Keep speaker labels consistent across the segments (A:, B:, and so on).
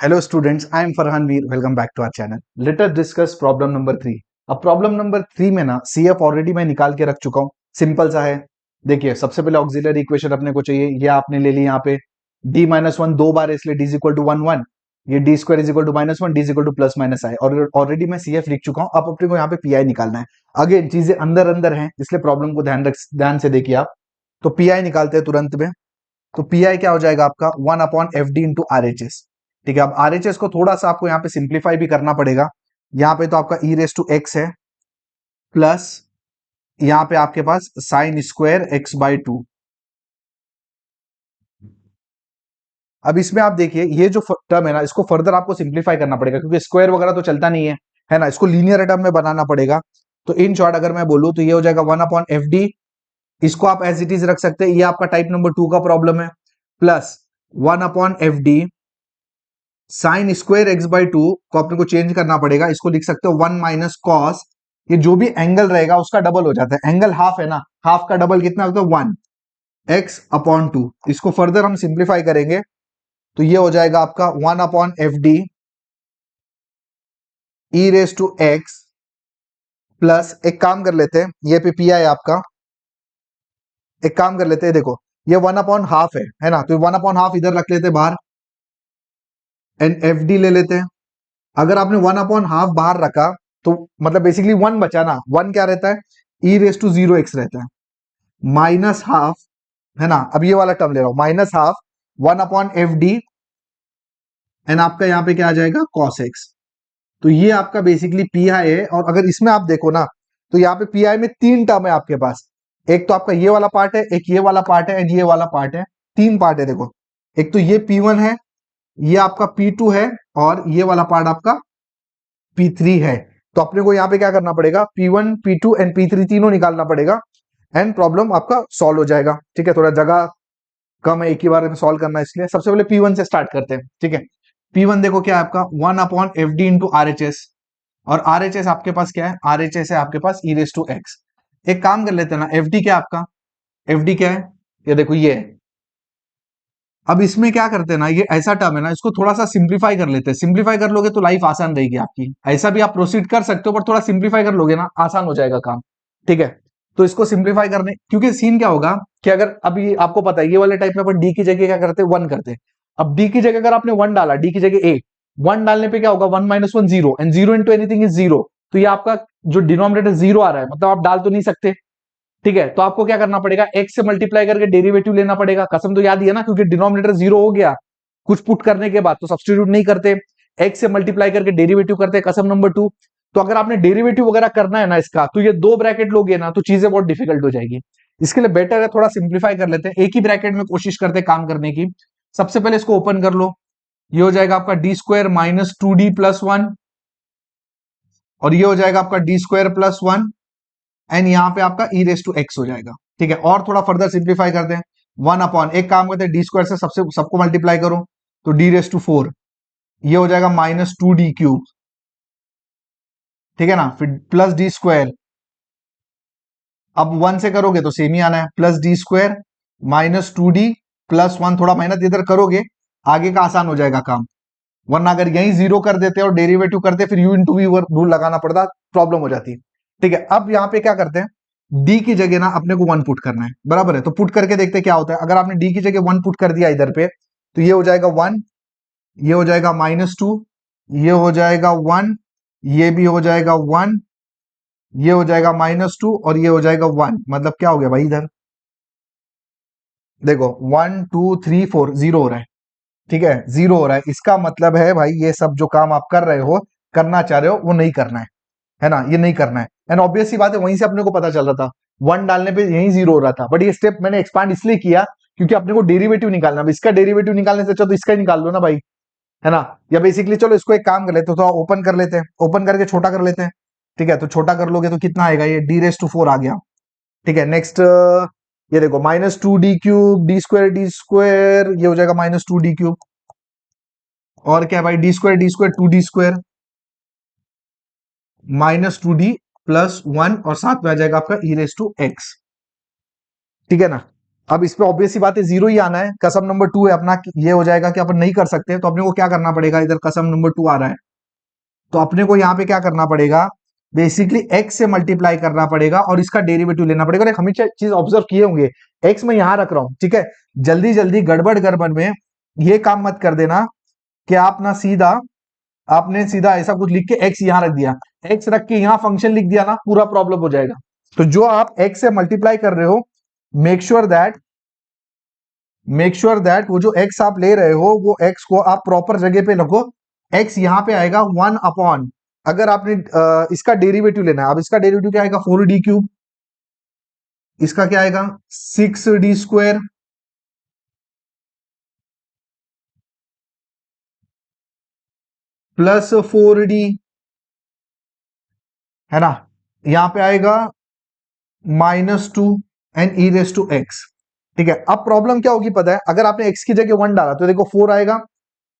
A: Hello students, I am Farhan Veer. Welcome back to our channel. Let us discuss problem number 3. अब problem number 3 में ना CF already मैं निकाल के रख चुका हूँ. सिंपल सा है. देखिए सबसे पहले ऑक्सिलरी इक्वेशन अपने को चाहिए. ये आपने ले ली यहाँ पे d माइनस वन दो बार, इसलिए d is equal to one one. ये d square is equal to minus one, d is equal to plus minus i. और ऑलरेडी मैं CF लिख चुका हूँ. अब अपने को यहाँ पे PI निकालना है. अगेन चीजें अंदर अंदर हैं, इसलिए प्रॉब्लम को ध्यान से देखिए आप. तो PI निकालते हैं तुरंत में. तो PI क्या हो जाएगा आपका 1 upon F D into RHS. ठीक है, अब RHS को थोड़ा सा आपको यहाँ पे सिंप्लीफाई भी करना पड़ेगा. यहाँ पे तो आपका e रेस टू एक्स है, प्लस यहाँ पे आपके पास sine square x by two. अब इसमें आप देखिए ये जो टर्म है ना, इसको फर्दर आपको सिंप्लीफाई करना पड़ेगा, क्योंकि स्क्वायर वगैरह तो चलता नहीं है ना. इसको लीनियर टर्म में बनाना पड़ेगा. तो इन शॉर्ट अगर मैं बोलूं तो ये हो जाएगा 1 अपॉन एफ डी. इसको आप एज इट इज रख सकते हैं, ये आपका टाइप नंबर 2 का प्रॉब्लम है. Plus 1 upon F D sign square x by to को अपने को चेंज करना पड़ेगा. इसको लिख सकते हो 1 माइनस कॉस. ये जो भी एंगल रहेगा उसका डबल हो जाता है. एंगल हाफ है ना, हाफ का डबल कितना होता है 1 एक्स अपॉन टू. इसको फर्दर हम सिंप्लीफाई करेंगे तो ये हो जाएगा आपका 1 upon F D e raise to x, plus एक काम कर लेते हैं, ये पे पी आई आपका. एक काम कर लेते हैं, देखो ये 1 अपॉन हाफ है ना, तो 1 अपॉन हाफ इधर रख लेते हैं बाहर, एंड एफ डी ले लेते हैं. अगर आपने 1 अपॉन हाफ बाहर रखा तो मतलब बेसिकली 1 बचा ना. 1 क्या रहता है, ई रेस टू जीरो एक्स रहता है, माइनस हाफ है ना. अब ये वाला टर्म ले रहा हूं, minus half 1 upon F D, and आपका यहाँ पे क्या आ जाएगा कॉस एक्स. तो ये आपका बेसिकली पी आई है. और अगर इसमें आप देखो ना, तो यहाँ पे पी आई में 3 टर्म है आपके पास. एक तो आपका ये वाला पार्ट है, एक ये वाला पार्ट है, एंड ये वाला पार्ट है. 3 पार्ट है देखो. एक तो ये P1 है, ये आपका P2 है, और ये वाला पार्ट आपका P3 है. तो अपने को यहाँ पे क्या करना पड़ेगा, P1 P2 एंड P3 तीनों निकालना पड़ेगा, एंड प्रॉब्लम आपका सॉल्व हो जाएगा. ठीक है, थोड़ा जगह कम है, एक ही बार में सॉल्व करना है, इसलिए सबसे पहले P1 से स्टार्ट करते हैं. ठीक है, P1 देखो क्या है आपका 1 upon F D into RHS. और RHS आपके पास क्या है, RHS है आपके पास ई रेस टू एक्स. एक काम कर लेते हैं ना, एफ डी क्या है आपका, एफ डी क्या है, ये देखो ये है. अब इसमें क्या करते हैं ना, ये ऐसा टर्म है ना, इसको थोड़ा सा सिंप्लीफाई कर लेते हैं. सिंप्लीफाई कर लोगे तो लाइफ आसान रहेगी आपकी. ऐसा भी आप प्रोसीड कर सकते हो, पर थोड़ा सिंप्लीफाई कर लोगे ना, आसान हो जाएगा काम. ठीक है, तो इसको सिंप्लीफाई करने, क्योंकि सीन क्या होगा कि अगर अभी आपको पता है ये वाले टाइप में अपन डी की जगह क्या करते हैं, 1 करते हैं. अब डी की जगह अगर आपने 1 डाला, डी की जगह 1 डालने पे क्या होगा, 1 minus one zero, and zero into anything is zero. तो ये आपका जो डिनोमिनेटर जीरो आ रहा है, मतलब आप डाल तो नहीं सकते. ठीक है, तो आपको क्या करना पड़ेगा, x से मल्टीप्लाई करके डेरिवेटिव लेना पड़ेगा. कसम तो याद ही है ना, क्योंकि डिनोमिनेटर जीरो हो गया कुछ पुट करने के बाद, तो सब्स्टिट्यूट नहीं करते, x से मल्टीप्लाई करके डेरिवेटिव करते. कसम नंबर 2. तो अगर आपने डेरिवेटिव वगैरह करना है ना इसका, तो ये 2 ब्रैकेट लोगे ना तो चीजें बहुत डिफिकल्ट हो जाएगी. इसके लिए बेटर है थोड़ा सिंप्लीफाई कर लेते हैं, एक ही ब्रैकेट में कोशिश करते हैं काम करने की. सबसे पहले इसको ओपन कर लो, ये हो जाएगा आपका D square minus two D plus one, और ये हो जाएगा आपका D square plus one, and यहाँ पे आपका ई रेस टू एक्स हो जाएगा. ठीक है, और थोड़ा फर्दर सिंप्लीफाई करते हैं. 1 अपॉन, एक काम करते हैं डी स्क्वायर से सबको मल्टीप्लाई करो, तो डी रेस टू 4, ये हो जाएगा माइनस टू डी क्यूब. ठीक है ना, फिर प्लस डी स्क्वायर, अब 1 से करोगे तो सेम ही आना है, plus D square minus two D plus one. थोड़ा मेहनत इधर करोगे, आगे का आसान हो जाएगा काम. वरना अगर यही जीरो कर देते और डेरिवेटिव करते, फिर यू इंटू वी रूल लगाना पड़ता, प्रॉब्लम हो जाती. ठीक है, अब यहाँ पे क्या करते हैं, डी की जगह ना अपने को 1 पुट करना है, बराबर है. तो पुट करके देखते क्या होता है. अगर आपने डी की जगह 1 पुट कर दिया इधर पे, तो ये हो जाएगा 1, ये हो जाएगा माइनस टू, ये हो जाएगा 1, ये भी हो जाएगा 1, ये हो जाएगा माइनस टू, और ये हो जाएगा 1. मतलब क्या हो गया भाई, इधर देखो 1 2 3 4 जीरो हो रहा है. ठीक है, जीरो हो रहा है. इसका मतलब है भाई ये सब जो काम आप कर रहे हो, करना चाह रहे हो, वो नहीं करना है ना, ये नहीं करना है. एंड ऑब्वियस सी बात है, वहीं से अपने को पता चल रहा था 1 डालने पे यही जीरो हो रहा था. बट ये स्टेप मैंने एक्सपांड इसलिए किया क्योंकि अपने को डेरिवेटिव निकालना. इसका डेरिवेटिव निकालने से अच्छा तो इसका ही निकाल लो ना भाई, है ना. या बेसिकली चलो इसको एक काम कर लेते हैं, थोड़ा ओपन कर लेते हैं, ओपन करके छोटा कर लेते हैं. ठीक है, तो छोटा कर लोगे तो कितना आएगा, ये डी रेस टू 4 आ गया. ठीक है, नेक्स्ट ये देखो minus two D cube, D square ये हो जाएगा माइनस टू डी क्यूब, और क्या भाई D square two D square minus two D plus one, और साथ में आ जाएगा आपका ई रेस टू एक्स. ठीक है ना. अब इस पे ऑब्वियस सी बात है जीरो ही आना है, कसम नंबर 2 है अपना, ये हो जाएगा कि अपन नहीं कर सकते, तो अपने को क्या करना पड़ेगा, इधर कसम नंबर 2 आ रहा है, तो अपने को यहाँ पे क्या करना पड़ेगा, बेसिकली x से मल्टीप्लाई करना पड़ेगा और इसका डेरिवेटिव लेना पड़ेगा। और एक हमेशा चीज ऑब्जर्व किए होंगे, x मैं यहां रख रहा हूं, ठीक है, जल्दी जल्दी गड़बड़ गड़बड़ में ये काम मत कर देना कि आपने सीधा ऐसा कुछ लिख के x यहां रख दिया, x रख के यहां फंक्शन लिख दिया ना, पूरा प्रॉब्लम हो जाएगा। तो जो आप x से मल्टीप्लाई कर रहे हो, मेक श्योर दैट वो जो x आप ले रहे हो वो x को आप प्रॉपर जगह पे रखो। x यहां पे आएगा 1 अपॉन, अगर आपने इसका डेरिवेटिव लेना है, अब इसका डेरिवेटिव क्या आएगा, 4d3, इसका क्या आएगा 6d² प्लस 4d, है ना, यहां पे आएगा -2 and e raise to x. ठीक है, अब प्रॉब्लम क्या होगी पता है, अगर आपने x की जगह 1 डाला तो देखो 4 आएगा,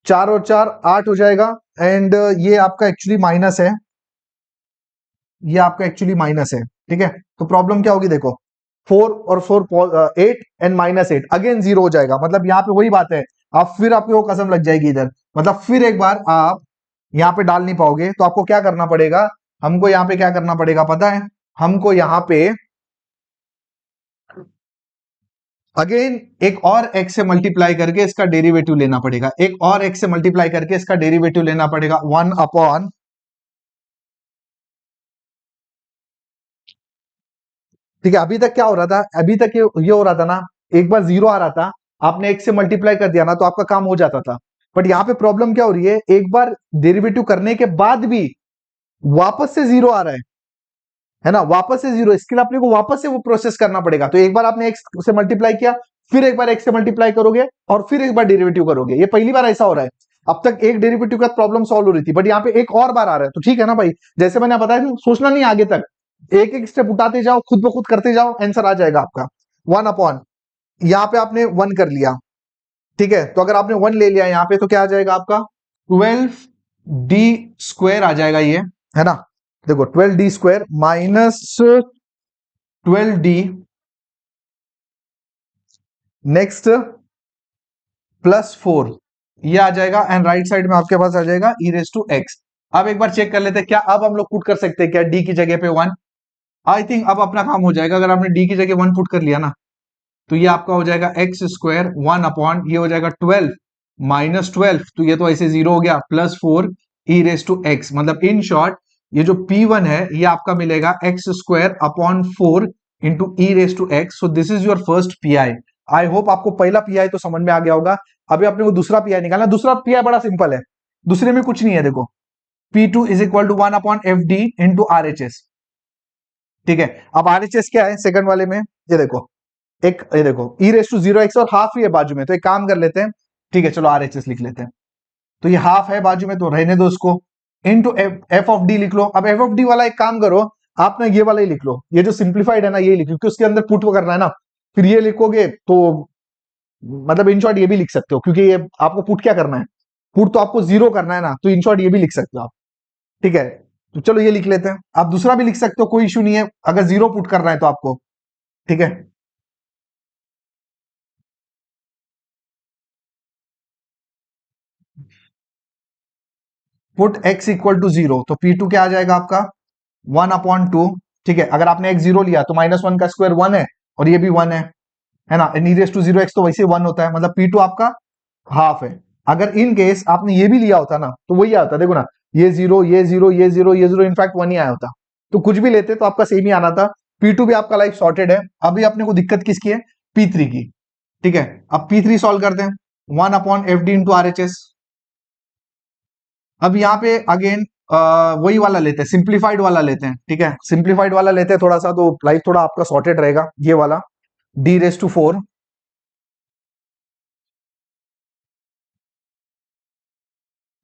A: 4 और 4 8 हो जाएगा, एंड ये आपका एक्चुअली माइनस है, ये आपका एक्चुअली माइनस है। ठीक है, तो प्रॉब्लम क्या होगी देखो, 4 और 4 8 एंड -8 अगेन 0 हो जाएगा, मतलब यहाँ पे वही बात है, आप फिर आपको वो कसम लग जाएगी इधर, मतलब फिर एक बार आप यहाँ पे डाल नहीं पाओगे, तो आपको क्या करना पड़ेगा, हमको यहाँ पे क्या करना पड़ेगा पता है, हमको यहाँ पे अगेन एक और x से मल्टीप्लाई करके इसका डेरिवेटिव लेना पड़ेगा, एक और x से मल्टीप्लाई करके इसका डेरिवेटिव लेना पड़ेगा 1 अपॉन, ठीक है, अभी तक क्या हो रहा था, अभी तक ये हो रहा था ना, एक बार 0 आ रहा था, आपने x से मल्टीप्लाई कर दिया ना तो आपका काम हो जाता था। बट यहाँ पे प्रॉब्लम क्या हो रही है, एक बार डेरिवेटिव करने के बाद भी वापस से 0 आ रहा है ना, वापस से 0, इसके लिए अपने को वापस से वो प्रोसेस करना पड़ेगा। तो एक बार आपने x से मल्टीप्लाई किया, फिर एक बार x से मल्टीप्लाई करोगे और फिर एक बार डेरिवेटिव करोगे, ये पहली बार ऐसा हो रहा है। अब तक एक डेरिवेटिव का प्रॉब्लम सॉल्व हो रही थी, बट यहाँ पे एक और बार आ रहा है, तो ठीक है ना भाई, जैसे मैंने बताया सोचना नहीं आगे तक, एक एक स्टेप उठाते जाओ, खुद ब खुद करते जाओ, आंसर आ जाएगा आपका 1 अपॉन, यहाँ पे आपने 1 कर लिया, ठीक है, तो अगर आपने 1 ले लिया यहाँ पे तो क्या आ जाएगा आपका 12d² आ जाएगा ये, है ना, देखो 12d² माइनस 12d, नेक्स्ट +4, ये आ जाएगा, एंड राइट साइड में आपके पास आ जाएगा ई रेस टू एक्स। अब एक बार चेक कर लेते हैं, क्या अब हम लोग पुट कर सकते हैं क्या d की जगह पे 1, आई थिंक अब अपना काम हो जाएगा, अगर आपने d की जगह 1 पुट कर लिया ना, तो ये आपका हो जाएगा x² 1 अपॉन, ये हो जाएगा 12 -12, तो ये तो ऐसे 0 हो गया, +4 ई रेस टू एक्स, मतलब इन शॉर्ट ये जो P1 है ये आपका मिलेगा x² upon 4 into e raise to x. So this is your first PI। I hope आपको पहला PI तो समझ में आ गया होगा। अभी अपने को दूसरा PI निकालना, दूसरा PI बड़ा सिंपल है, दूसरे में कुछ नहीं है, देखो P2 is equal to 1 upon FD into RHS। ठीक है, अब RHS क्या है सेकंड वाले में, ये देखो ये देखो ई रेस टू 0x और हाफ ही है बाजू में, तो एक काम कर लेते हैं, ठीक है चलो RHS लिख लेते हैं, तो ये हाफ है बाजू में तो रहने दो उसको, इनटू एफ ऑफ डी लिख लो। अब एफ ऑफ डी वाला एक काम करो, आप ना ये वाला ही लिख लो, ये जो सिंप्लीफाइड है ना ये लिख लो, क्योंकि उसके अंदर पुट करना है ना, फिर ये लिखोगे तो मतलब इन शॉर्ट ये भी लिख सकते हो, क्योंकि ये आपको पुट क्या करना है, पुट तो आपको 0 करना है ना, तो इन शॉर्ट ये भी लिख सकते हो आप। ठीक है, तो चलो ये लिख लेते हैं, आप दूसरा भी लिख सकते हो, कोई इशू नहीं है, अगर 0 पुट करना है तो आपको। ठीक है, पुट x इक्वल टू 0, तो P2 क्या आ जाएगा आपका 1 अपॉन 2। ठीक है, अगर आपने x 0 लिया तो -1 का स्क्वायर 1 है और ये भी 1 है ना, नी रेस टू 0x तो वैसे 1 होता है, मतलब P2 आपका हाफ है। अगर इन केस आपने ये भी लिया होता ना तो वही आता, देखो ना, ये 0 ये 0 ये 0 ये 0, इनफैक्ट 1 ही आया होता, तो कुछ भी लेते तो आपका सेम ही आना था। P2 भी आपका लाइफ सॉर्टेड है। अभी अपने को दिक्कत किसकी है, P3 की। ठीक है, अब P3 सॉल्व करते हैं, 1 अपॉन FD इंटू RHS। अब यहाँ पे अगेन वही वाला लेते हैं, सिंप्लीफाइड वाला लेते हैं। ठीक है, सिंप्लीफाइड वाला लेते हैं थोड़ा सा, तो लाइफ थोड़ा आपका सॉर्टेड रहेगा, ये वाला d⁴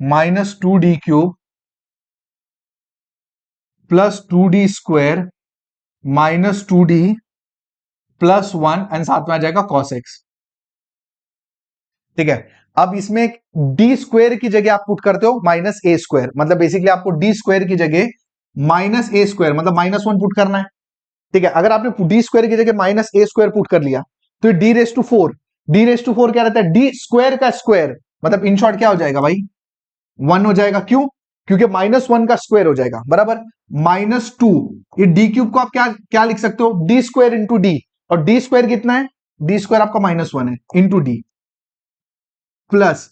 A: -2d³ plus 2d² -2d plus 1 and साथ में आ जाएगा cos x। ठीक है, अब इसमें d² की जगह आप पुट करते हो -a², मतलब बेसिकली आपको d² की जगह -a² मतलब -1 पुट करना है। ठीक है, अगर आपने d² की जगह -a² पुट कर लिया तो D raise to 4, D raise to 4 क्या रहता है, डी स्क्वायर का स्क्वायर, मतलब इन शॉर्ट क्या हो जाएगा भाई, 1 हो जाएगा। क्यों, क्योंकि -1 का स्क्वायर हो जाएगा बराबर -2। ये डी क्यूब को आप क्या क्या लिख सकते हो, डी स्क्वायर इंटू डी, और डी स्क्वायर कितना है, डी स्क्वायर आपका -1 है इंटू डी, प्लस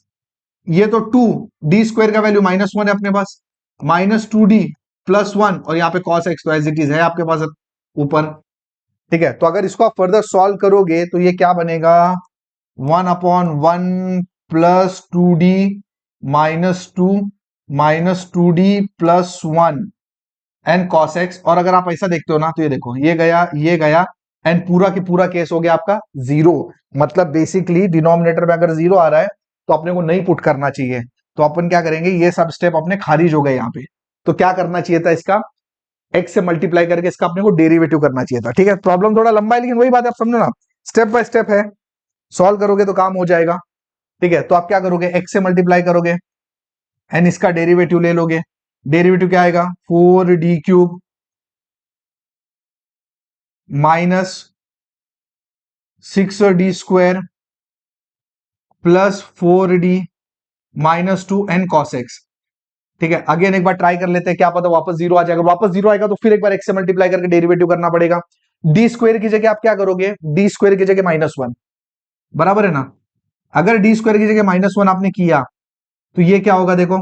A: ये तो 2, डी स्क्वायर का वैल्यू -1 है अपने पास, -2d +1, और यहाँ पे cos x तो एज इट इज है आपके पास ऊपर। ठीक है, तो अगर इसको आप फर्दर सॉल्व करोगे तो ये क्या बनेगा, 1/1 plus 2d -2 -2d +1 and cos x। और अगर आप ऐसा देखते हो ना तो ये देखो, ये गया एंड पूरा की पूरा केस हो गया आपका 0। मतलब बेसिकली डिनोमिनेटर में अगर 0 आ रहा है तो अपने को नहीं पुट करना चाहिए। तो अपन क्या करेंगे, ये सब स्टेप अपने खारिज हो गए यहाँ पे। तो क्या करना चाहिए था, इसका x से मल्टीप्लाई करके इसका अपने को डेरिवेटिव करना चाहिए था। ठीक है, प्रॉब्लम थोड़ा लंबा है लेकिन वही बात आप समझो ना, स्टेप बाय स्टेप है, सॉल्व करोगे तो काम हो जाएगा। ठीक है, तो आप क्या करोगे, x से मल्टीप्लाई करोगे एंड इसका डेरिवेटिव ले लोगे। डेरिवेटिव क्या आएगा, 4d³ -6d² + 4d -2 and cos x। ठीक है, अगेन एक बार ट्राई कर लेते हैं, क्या पता वापस 0 आ जाएगा। वापस 0 आएगा तो फिर एक बार x से मल्टीप्लाई करके डेरिवेटिव करना पड़ेगा। डी स्क्वायर की जगह आप क्या करोगे, डी स्क्वायर की जगह -1, बराबर है ना। अगर डी स्क्वायर की जगह -1 आपने किया तो ये क्या होगा, देखो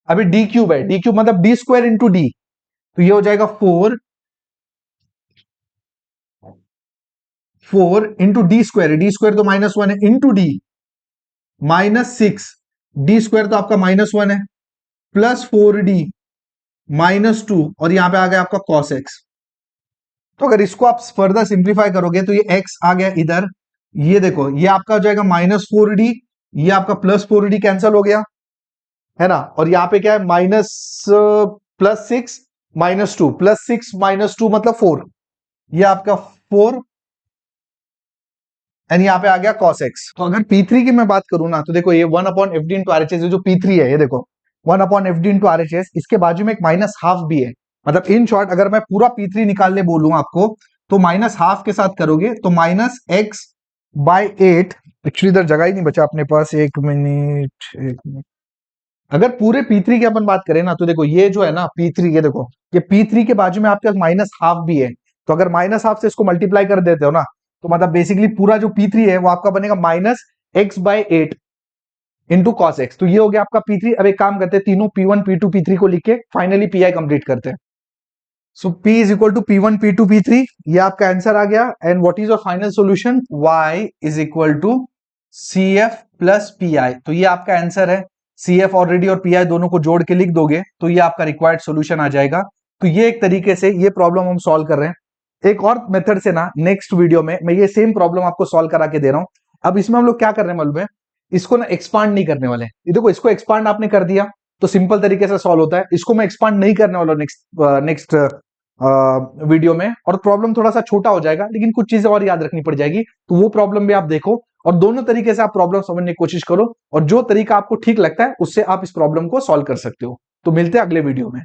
A: अभी डी क्यूब है, डी क्यूब मतलब डी स्क्वायर इंटू डी, तो ये हो जाएगा 4 into D square, D square तो -1 है, इंटू डी -6, डी स्क्वायर तो आपका -1 है, प्लस 4d -2, और यहां पे आ गया आपका cos x। तो अगर इसको आप फर्दर सिंप्लीफाई करोगे तो ये x आ गया इधर, ये देखो ये आपका हो जाएगा -4d, ये आपका +4d कैंसिल हो गया है ना, और यहाँ पे क्या है +6 -2, +6 -2 मतलब 4, ये आपका 4 एंड यहाँ पे आ गया cos x। तो अगर P3 की मैं बात करूं ना तो देखो ये 1/fd × RHS, जो P3 है ये देखो 1/fd × RHS, इसके बाजू में एक -12 भी है। मतलब इन शॉर्ट अगर मैं पूरा P3 निकालने बोलूं आपको तो -12 के साथ करोगे तो -x/8, एक्चुअली इधर जगह ही नहीं बचा अपने पास, एक मिनट। अगर पूरे P3 की अपन बात करें ना तो देखो ये जो है ना P3, ये देखो ये P3 के बाजू में आपके पास -12 भी है। तो अगर -12 से इसको मल्टीप्लाई कर देते हो ना तो मतलब बेसिकली पूरा जो P3 है वो आपका बनेगा -x/8 इंटू cos x। तो ये हो गया आपका P3। अब एक काम करते हैं, तीनों P1 P2 P3 को लिख के फाइनली PI कंप्लीट करते हैं। सो P = P1 P2 P3, ये आपका आंसर आ गया। And what is your final solution, y = CF + PI। तो ये आपका आंसर है। CF ऑलरेडी और PI दोनों को जोड़ के लिख दोगे तो ये आपका रिक्वायर्ड सॉल्यूशन आ जाएगा। तो ये एक तरीके से ये प्रॉब्लम हम सॉल्व कर रहे हैं। एक और मेथड से ना नेक्स्ट वीडियो में मैं ये सेम प्रॉब्लम आपको सॉल्व करा के दे रहा हूं। अब इसमें हम लोग क्या कर रहे हैं मालूम है, इसको ना एक्सपांड नहीं करने वाले। ये देखो इसको एक्सपांड आपने कर दिया तो सिंपल तरीके से सॉल्व होता है। इसको मैं एक्सपांड नहीं करने वाला नेक्स्ट वीडियो में, और प्रॉब्लम थोड़ा सा छोटा हो जाएगा लेकिन कुछ चीजें और याद रखनी पड़ जाएगी। तो वो प्रॉब्लम भी आप देखो और दोनों तरीके से आप प्रॉब्लम समझने की कोशिश करो, और जो तरीका आपको ठीक लगता है उससे आप इस प्रॉब्लम को सॉल्व कर सकते हो। तो मिलते हैं अगले वीडियो में।